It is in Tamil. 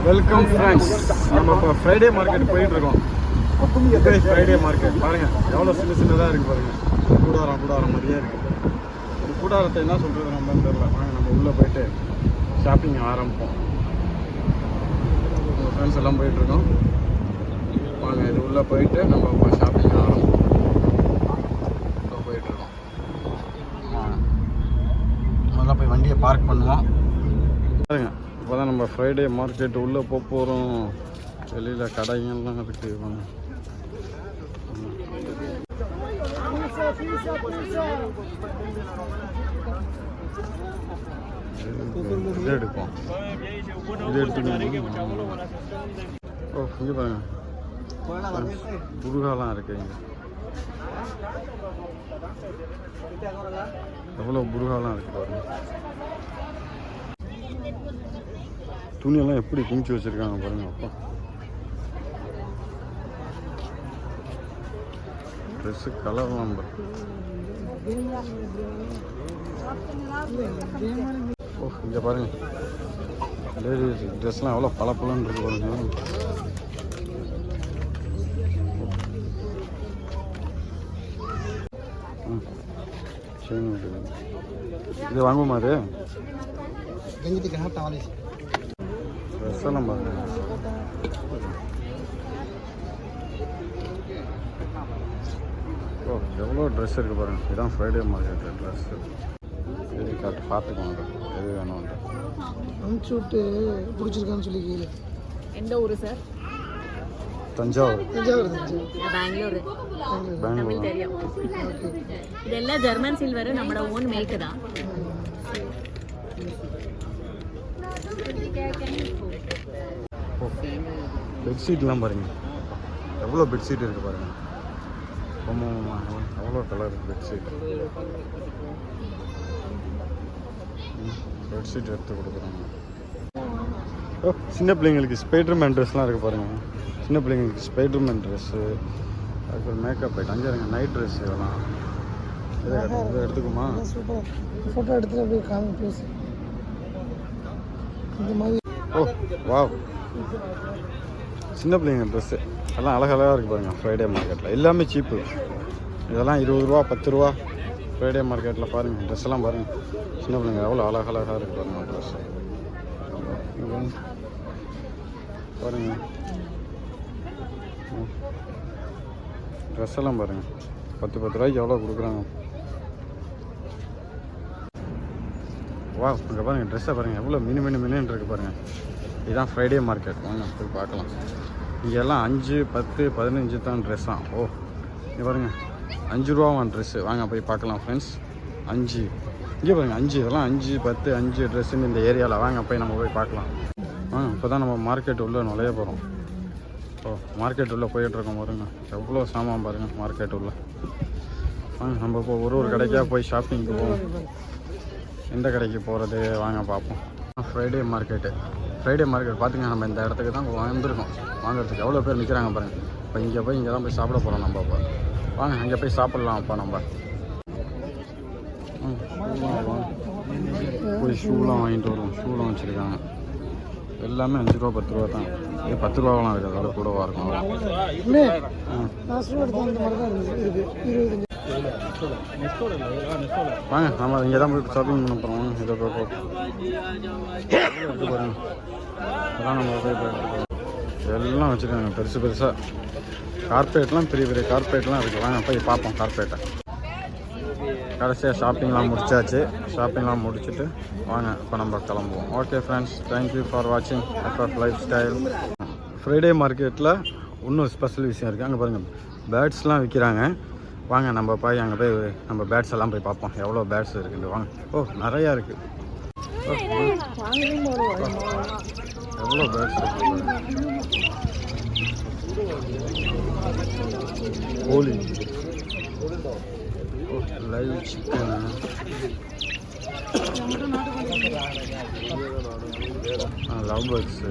Welcome friends. நம்ம இப்போ ஃப்ரைடே மார்க்கெட் போயிட்டுருக்கோம். ஃப்ரைடே மார்க்கெட் பாருங்கள் எவ்வளோ சின்னதாக இருக்குது பாருங்கள். கூடாரம் மாதிரியே இருக்குது. இந்த கூடாரத்தை என்ன சொல்கிறது நம்மன்னு தெரியல. வாங்க நம்ம உள்ளே போயிட்டு ஷாப்பிங் ஆரம்பிப்போம். ஃப்ரெண்ட்ஸ் எல்லாம் போயிட்டுருக்கோம். வாங்க இது உள்ளே போயிட்டு நம்ம இப்போ ஷாப்பிங் ஆரம்பிப்போம். போயிட்டுருக்கோம். முதல்ல போய் வண்டியை பார்க் பண்ணுவோம். பாருங்க இப்போ தான் நம்ம ஃப்ரைடே மார்க்கெட் உள்ளே போகிறோம். வெளியில் கடைகள்லாம் இருக்குது. வாங்க இது எடுப்போம். இது எடுத்துக்கணும். ஓ இங்கே பாருங்க புருகாலாம் இருக்கு. இங்கே எவ்வளோ புருகாலாம் இருக்கு பாருங்க. துணியெல்லாம் எப்படி குமிச்சு வச்சுருக்காங்க பாருங்க. அப்பா ட்ரெஸ்ஸு கலர்லாம் ஓ இங்கே பாருங்க லேடிஸ் ட்ரெஸ்லாம் எவ்வளோ பளபளன்னு இருக்கு பாருங்க. இது வாங்குவோமா? அது ட்ரெஸ் எல்லாம் பாருங்க. ஓ எவ்வளோ ட்ரெஸ் இருக்குது பாருங்கள். இதுதான் ஃப்ரைடே மார்க்கெட்டில் ட்ரெஸ்ஸு. எது காட்டு பார்த்துக்கோங்க எது வேணும்ட்டு. அனுப்பிச்சி விட்டு பிடிச்சிருக்கான்னு சொல்லி கேளு. எந்த ஊர் சார்? தஞ்சாவூர். பெங்களூர் தெரியும். இதெல்லாம் ஜெர்மன் சில்வர், நம்மளோட ஓன் மேக் தான். பெட்ஷீட்லாம் பாருங்கள் எவ்வளோ பெட்ஷீட் இருக்குது பாருங்கள். எவ்வளோ கலர் பெட்ஷீட். பெட்ஷீட் எடுத்து கொடுக்குறாங்க. ஓ சின்ன பிள்ளைங்களுக்கு ஸ்பைடர்மேன் ட்ரெஸ்லாம் இருக்குது பாருங்கள். சின்ன பிள்ளைங்களுக்கு ஸ்பைடர்மேன் ட்ரெஸ்ஸு, அதுக்கப்புறம் மேக்கப் ஐட்டம். அங்கே இருங்க நைட் ட்ரெஸ் இதெல்லாம். இதை எடுத்துக்குமா? ஃபோட்டோ எடுத்துகிட்டு அப்படியே காமி ப்ளீஸ். இந்த மாதிரி ஓ வா சின்ன பிள்ளைங்க ட்ரெஸ்ஸு எல்லாம் அழகழகாக இருக்குது பாருங்கள். ஃப்ரைடே மார்க்கெட்டில் எல்லாமே சீப்பு. இதெல்லாம் 20 ரூபா 10 ரூபா. ஃப்ரைடே மார்க்கெட்டில் பாருங்கள் ட்ரெஸ் எல்லாம் பாருங்கள். சின்ன பிள்ளைங்க எவ்வளோ அழகழகாக இருக்குது பாருங்கள் ட்ரெஸ் பாருங்கள். ட்ரெஸ் எல்லாம் பாருங்கள் 10 ரூபாய்க்கு எவ்வளோ கொடுக்குறாங்க. வா இங்கே பாருங்கள் ட்ரெஸ்ஸை பாருங்கள் எவ்வளோ மினு இருக்குது பாருங்கள். இதுதான் ஃப்ரைடே மார்க்கெட். வாங்க போய் பார்க்கலாம். இங்கெல்லாம் 5, 10, 15 தான் ட்ரெஸ்ஸாக. ஓ இங்கே பாருங்கள் 5 ரூபாவான் ட்ரெஸ்ஸு. வாங்க போய் பார்க்கலாம் ஃப்ரெண்ட்ஸ். 5 இங்கே பாருங்கள் 5. இதெல்லாம் 5, 10, 5 ட்ரெஸ்ஸுன்னு இந்த ஏரியாவில். வாங்க போய் நம்ம போய் பார்க்கலாம். இப்போ தான் நம்ம மார்க்கெட் உள்ளே நுழைய போகிறோம். ஓ மார்க்கெட் உள்ளே போயிட்டுருக்கோம் பாருங்க. எவ்வளோ சாமான் பாருங்கள் மார்க்கெட் உள்ளே. வாங்க நம்ம இப்போ ஒரு கடைக்காக போய் ஷாப்பிங்க்கு போவோம். எந்த கடைக்கு போகிறது வாங்க பார்ப்போம். ஃப்ரைடே மார்க்கெட்டு பார்த்திங்க. நம்ம இந்த இடத்துக்கு தான் வந்திருக்கோம் வாங்குறதுக்கு. எவ்வளோ பேர் நிற்கிறாங்க பாருங்கள். இப்போ இங்கே தான் போய் சாப்பிட போகிறோம் நம்ம. இப்போ வாங்க அங்கே போய் சாப்பிட்லாம். அப்போ நம்ம போய் ஷூலாம் வாங்கிட்டு வருவோம். ஷூலாம் வச்சுருக்காங்க. எல்லாமே 5 ரூபா 10 ரூபா தான். இது 10 ரூபாவெலாம் இருக்குது. அதோட கூடவா இருக்கும். வாங்க நம்ம இங்கே தான் போய் ஷாப்பிங் பண்ண போகிறோம். இதை பாருங்க அதான் நம்ம போய் எல்லாம் வச்சுருக்காங்க பெருசாக. கார்பரேட்லாம் பெரிய கார்பரேட்லாம் இருக்குது. வாங்க போய் பார்ப்போம் கார்பரேட்டை. கடைசியாக ஷாப்பிங்லாம் முடிச்சுட்டு வாங்க இப்போ நம்ம கிளம்புவோம். ஓகே ஃப்ரெண்ட்ஸ், தேங்க்யூ ஃபார் வாட்சிங் FF லைஃப் ஸ்டைல். ஃப்ரைடே மார்க்கெட்டில் இன்னும் ஸ்பெஷல் விஷயம் இருக்குது. அங்கே பாருங்கள் பேட்ஸ்லாம் விற்கிறாங்க. வாங்க நம்ம அங்கே போய் நம்ம பேட்ஸ் எல்லாம் போய் பார்ப்போம். எவ்வளோ பேட்ஸ் இருக்குது வாங்க. ஓ நிறையா இருக்குது. எவ்வளோ பேட்ஸ் இருக்குது. கோழி, லைவ் சிக்கன், லவ் பேர்ட்ஸு,